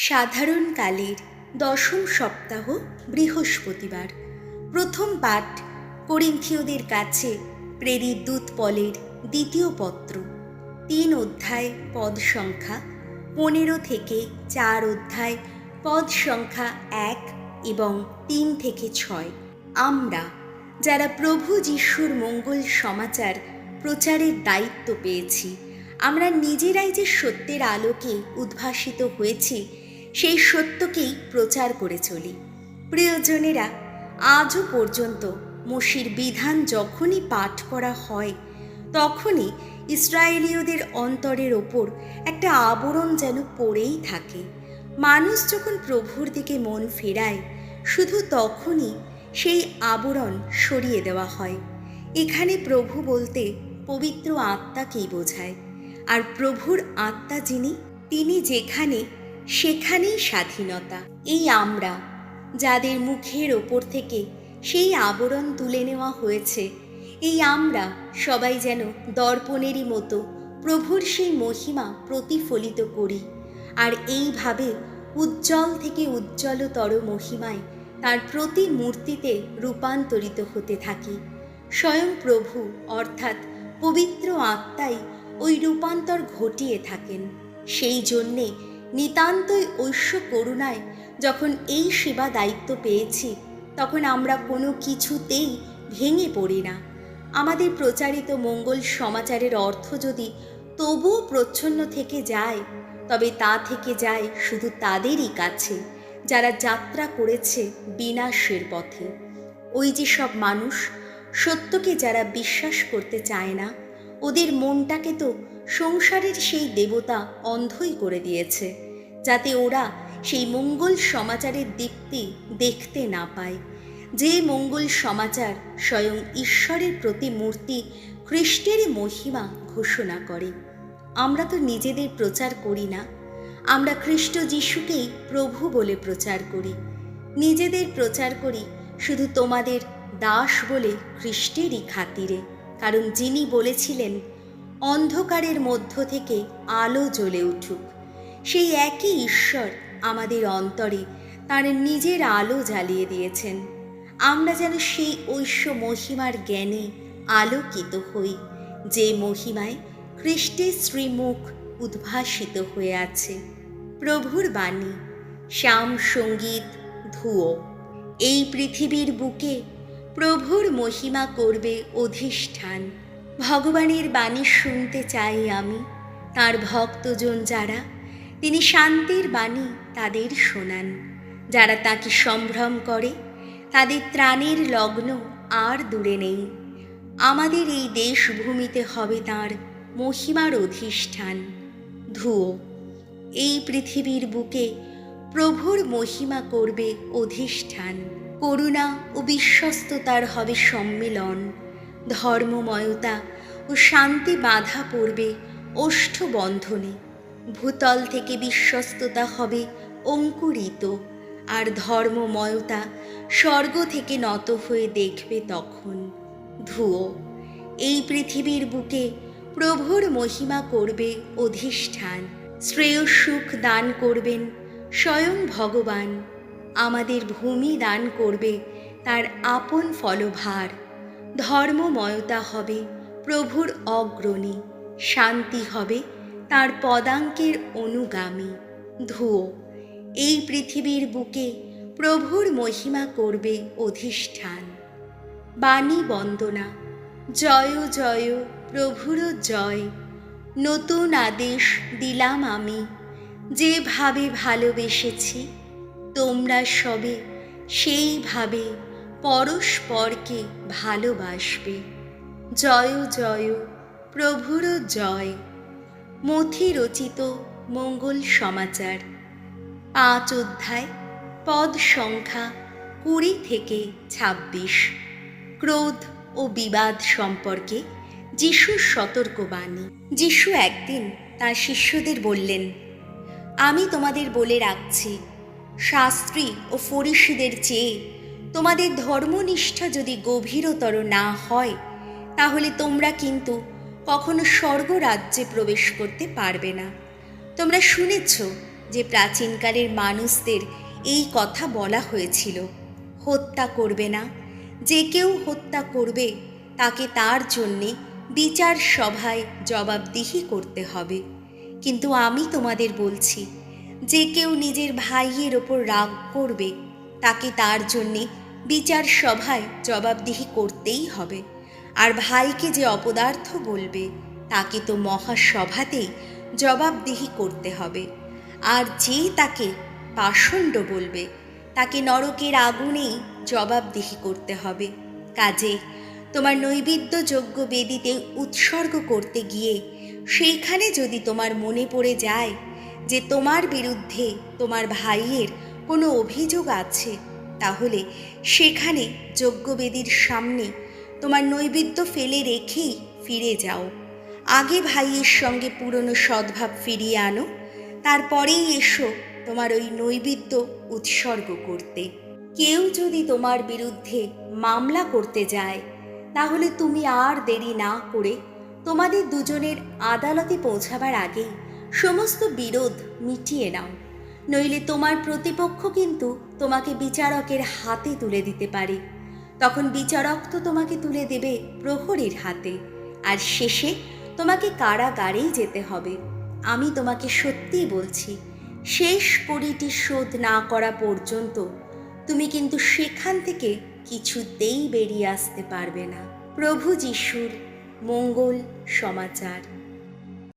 সাধারণকালের দশম সপ্তাহ বৃহস্পতিবার। প্রথম পাঠ করিন্থীয়দের কাছে প্রেরিত দূত পলের দ্বিতীয় পত্র, 3 অধ্যায় পদ সংখ্যা 15 থেকে 4 অধ্যায় পদ সংখ্যা 1 এবং 3 থেকে 6। আমরা যারা প্রভু যিশুর মঙ্গল সমাচার প্রচারের দায়িত্ব পেয়েছি, আমরা নিজেরাই যে সত্যের আলোকে উদ্ভাসিত হয়েছি সেই সত্যকেই প্রচার করে চলি। প্রিয়জনেরা, আজও পর্যন্ত মসির বিধান যখনই পাঠ করা হয় তখনই ইসরায়েলীয়দের অন্তরের ওপর একটা আবরণ যেন পড়েই থাকে। মানুষ যখন প্রভুর দিকে মন ফেরায়, শুধু তখনই সেই আবরণ সরিয়ে দেওয়া হয়। এখানে প্রভু বলতে পবিত্র আত্মাকেই বোঝায়। আর প্রভুর আত্মা যিনি, তিনি যেখানে সেখানেই স্বাধীনতা। এই আমরা যাদের মুখের ওপর থেকে সেই আবরণ তুলে নেওয়া হয়েছে, এই আমরা সবাই যেন দর্পণেরই মতো প্রভুর সেই মহিমা প্রতিফলিত করি। আর এইভাবে উজ্জ্বল থেকে উজ্জ্বলতর মহিমায় তার প্রতিমূর্তিতে রূপান্তরিত হতে থাকি। স্বয়ং প্রভু অর্থাৎ পবিত্র আত্মাই ওই রূপান্তর ঘটিয়ে থাকেন। সেই জন্যে নিতান্তই ঐশ্য করুণায় যখন এই সেবা দায়িত্ব পেয়েছি, তখন আমরা কোনো কিছুতেই ভেঙে পড়ি না। আমাদের প্রচারিত মঙ্গল সমাচারের অর্থ যদি তবুও প্রচ্ছন্ন থেকে যায়, তবে তা থেকে যায় শুধু তাদেরই কাছে যারা যাত্রা করেছে বিনাশের পথে। ওই যে সব মানুষ সত্যকে যারা বিশ্বাস করতে চায় না, ওদের মনটাকে তো সংসারের সেই দেবতা অন্ধই করে দিয়েছে, যাতে ওরা সেই মঙ্গল সমাচারের দীপ্তি দেখতে না পায়। যে মঙ্গল সমাচার স্বয়ং ঈশ্বরের প্রতিমূর্তি খ্রিস্টেরই মহিমা ঘোষণা করে। আমরা তো নিজেদের প্রচার করি না, আমরা খ্রিস্ট যিশুকেই প্রভু বলে প্রচার করি। নিজেদের প্রচার করি শুধু তোমাদের দাস বলে খ্রিস্টেরই খাতিরে। কারণ যিনি বলেছিলেন, অন্ধকারের মধ্য থেকে আলো জ্বলে উঠুক, সেই একই ঈশ্বর আমাদের অন্তরে তার নিজের আলো জ্বালিয়ে দিয়েছেন। আমরা যেন সেই ঐশ্য মহিমার জ্ঞানে আলোকিত হই, যে মহিমায় খ্রিস্টের শ্রীমুখ উদ্ভাসিত হয়ে আছে। প্রভুর বাণী, শ্যাম সঙ্গীত ধুয়ো। এই পৃথিবীর বুকে প্রভুর মহিমা করবে অধিষ্ঠান। ভগবানের বাণী শুনতে চাই আমি, তার ভক্তজন যারা, তিনি শান্তির বাণী তাদের শোনান। যারা তাকে সম্ভ্রম করে, তাদের ত্রাণের লগ্ন আর দূরে নেই। আমাদের এই দেশভূমিতে হবে তাঁর মহিমার অধিষ্ঠান। ধুয়ো। এই পৃথিবীর বুকে প্রভুর মহিমা করবে অধিষ্ঠান। করুণা ও বিশ্বস্ততার হবে সম্মিলন। ধর্মময়তা ও শান্তি বাঁধা পড়বে ওষ্ঠ বন্ধনে। ভূতল থেকে বিশ্বস্ততা হবে অঙ্কুরিত, আর ধর্মময়তা স্বর্গ থেকে নত হয়ে দেখবে তখন। ধুয়ো। এই পৃথিবীর বুকে প্রভুর মহিমা করবে অধিষ্ঠান। শ্রেয় সুখ দান করবেন স্বয়ং ভগবান। আমাদের ভূমি দান করবে তার আপন ফলভার। ধর্মময়তা হবে প্রভুর অগ্রণী, শান্তি হবে তার পদাঙ্কের অনুগামী। ধুয়ো। এই পৃথিবীর বুকে প্রভুর মহিমা করবে অধিষ্ঠান। বাণী বন্দনা। জয় জয় প্রভুর জয়। নতুন আদেশ দিলাম আমি, যেভাবে ভালোবেসেছি তোমরা সবে সেইভাবে পরস্পরকে ভালোবাসবে। জয় জয় প্রভুর জয়। মথি রচিত মঙ্গল সমাচার, 5 অধ্যায় পদ সংখ্যা 20 থেকে 26। ক্রোধ ও বিবাদ সম্পর্কে যিশুর সতর্কবাণী। যিশু একদিন তার শিষ্যদের বললেন, আমি তোমাদের বলে রাখছি, শাস্ত্রী ও ফরিসীদের চেয়ে তোমাদের ধর্মনিষ্ঠা যদি গভীরতর না হয়, তাহলে তোমরা কিন্তু কখনো স্বর্গরাজ্যে প্রবেশ করতে পারবে না। তোমরা শুনেছ যে প্রাচীনকালের মানুষদের এই কথা বলা হয়েছিল, হত্যা করবে না। যে কেউ হত্যা করবে তাকে তার জন্যে বিচার সভায় জবাবদিহি করতে হবে। কিন্তু আমি তোমাদের বলছি, যে কেউ নিজের ভাইয়ের ওপর রাগ করবে তাকে তার জন্যে বিচার সভায় জবাবদিহি করতেই হবে। আর ভাইকে যে অপদার্থ বলবে তাকে তো মহাসভাতেই জবাবদিহি করতে হবে। আর যে তাকে পাষণ্ড বলবে তাকে নরকের আগুনেই জবাবদিহি করতে হবে। কাজে তোমার নৈবেদ্যযোগ্য বেদিতে উৎসর্গ করতে গিয়ে সেইখানে যদি তোমার মনে পড়ে যায় যে তোমার বিরুদ্ধে তোমার ভাইয়ের কোনো অভিযোগ আছে, তাহলে সেখানে যজ্ঞবেদীর সামনে তোমার নৈবেদ্য ফেলে রেখেই ফিরে যাও। আগে ভাইয়ের সঙ্গে পুরনো সদ্ভাব ফিরিয়ে আনো, তারপরেই এসো তোমার ওই নৈবেদ্য উৎসর্গ করতে। কেউ যদি তোমার বিরুদ্ধে মামলা করতে যায়, তাহলে তুমি আর দেরি না করে তোমাদের দুজনের আদালতে পৌঁছাবার আগেই সমস্ত বিরোধ মিটিয়ে নাও। নইলে তোমার প্রতিপক্ষ কিন্তু তোমাকে বিচারকের হাতে তুলে দিতে পারে। তখন বিচারক তো তোমাকে তুলে দেবে প্রহরীর হাতে, আর শেষে তোমাকে কারাগারেই যেতে হবে। আমি তোমাকে সত্যিই বলছি, শেষ কড়িটি শোধ না করা পর্যন্ত তুমি কিন্তু সেখান থেকে কিছুতেই বেরিয়ে আসতে পারবে না। প্রভু যিশুর মঙ্গল সমাচার।